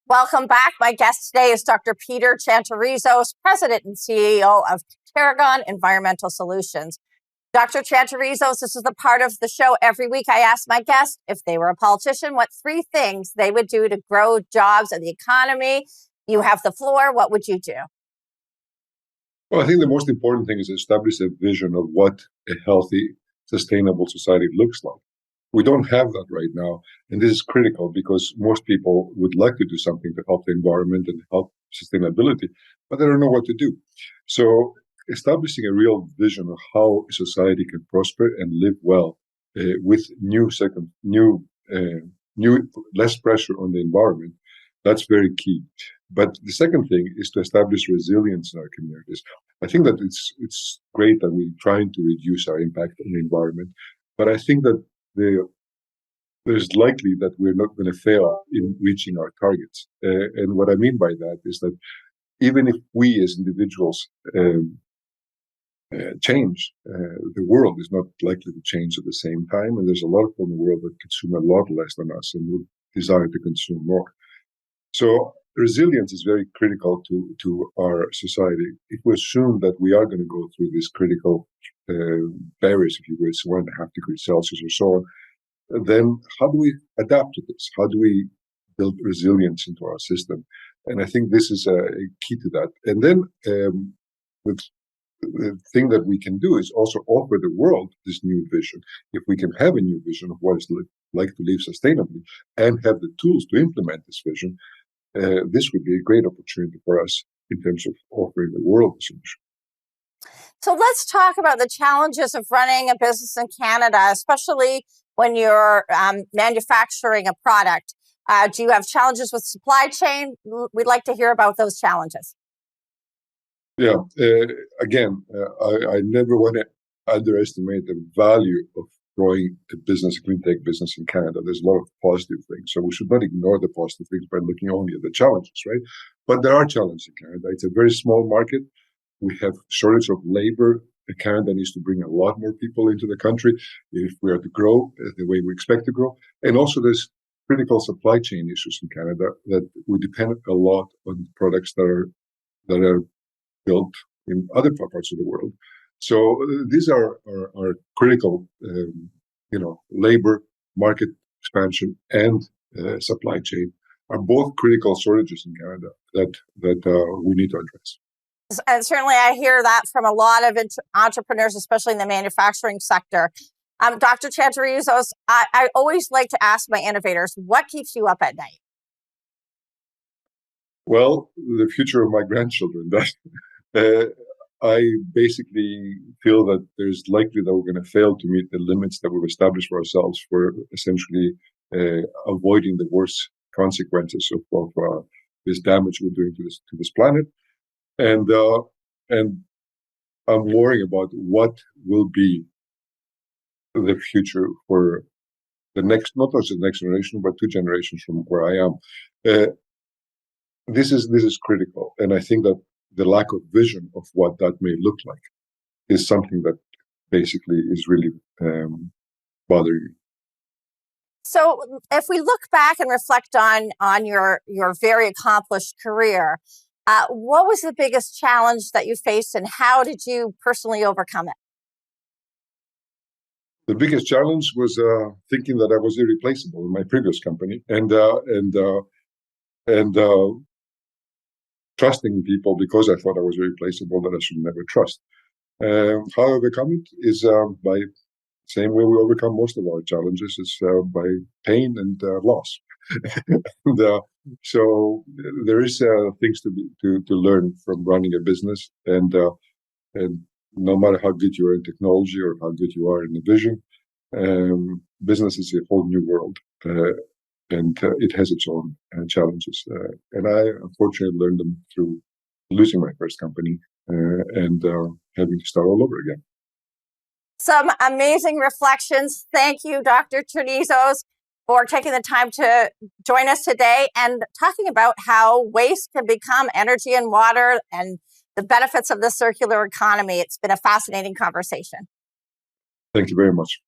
Welcome back. My guest today is Dr. Peter Tsantrizos, President and CEO of Tarragon Environmental Solutions. Dr. Tsantrizos, this is the part of the show every week I ask my guests if they were a politician, what three things they would do to grow jobs and the economy. You have the floor. What would you do? Well, I think the most important thing is to establish a vision of what a healthy, sustainable society looks like. We don't have that right now, and this is critical because most people would like to do something to help the environment and help sustainability, but they don't know what to do. So establishing a real vision of how a society can prosper and live well with new less pressure on the environment, that's very key. But the second thing is to establish resilience in our communities. I think that it's great that we're trying to reduce our impact on the environment, but I think that there's likely that we're not going to fail in reaching our targets. And what I mean by that is that even if we as individuals change, the world is not likely to change at the same time. And there's a lot of people in the world that consume a lot less than us and would desire to consume more. So resilience is very critical to our society. If we assume that we are going to go through these critical barriers, if you will, so 1.5 degrees Celsius or so on, then how do we adapt to this? How do we build resilience into our system? And I think this is a key to that. And then the thing that we can do is also offer the world this new vision. If we can have a new vision of what it's like to live sustainably and have the tools to implement this vision, this would be a great opportunity for us in terms of offering the world a solution. So let's talk about the challenges of running a business in Canada, especially when you're manufacturing a product. Do you have challenges with supply chain? We'd like to hear about those challenges. Yeah, I never want to underestimate the value of growing a clean tech business in Canada. There's a lot of positive things, so we should not ignore the positive things by looking only at the challenges, right? But there are challenges in Canada. It's a very small market. We have shortage of labor. Canada needs to bring a lot more people into the country if we are to grow the way we expect to grow. And also there's critical supply chain issues in Canada that we depend a lot on products that are built in other parts of the world. So these are critical, labor, market expansion, and supply chain are both critical shortages in Canada that we need to address. And certainly I hear that from a lot of entrepreneurs, especially in the manufacturing sector. Dr. Tsantrizos, I always like to ask my innovators, what keeps you up at night? Well, the future of my grandchildren. I basically feel that there's likely that we're going to fail to meet the limits that we've established for ourselves for essentially avoiding the worst consequences of this damage we're doing to this planet. And I'm worrying about what will be the future for the next, not just the next generation, but 2 generations from where I am. This is critical, and I think that the lack of vision of what that may look like is something that basically is really bothering me. So if we look back and reflect on your very accomplished career, what was the biggest challenge that you faced and how did you personally overcome it? The biggest challenge was thinking that I was irreplaceable in my previous company and trusting people because I thought I was irreplaceable that I should never trust. How I overcome it is by the same way we overcome most of our challenges, is by pain and loss. And, so there is things to learn from running a business, and no matter how good you are in technology or how good you are in the vision, business is a whole new world, and it has its own challenges. And I unfortunately learned them through losing my first company and having to start all over again. Some amazing reflections. Thank you, Dr. Tsantrizos, for taking the time to join us today and talking about how waste can become energy and water and the benefits of the circular economy. It's been a fascinating conversation. Thank you very much.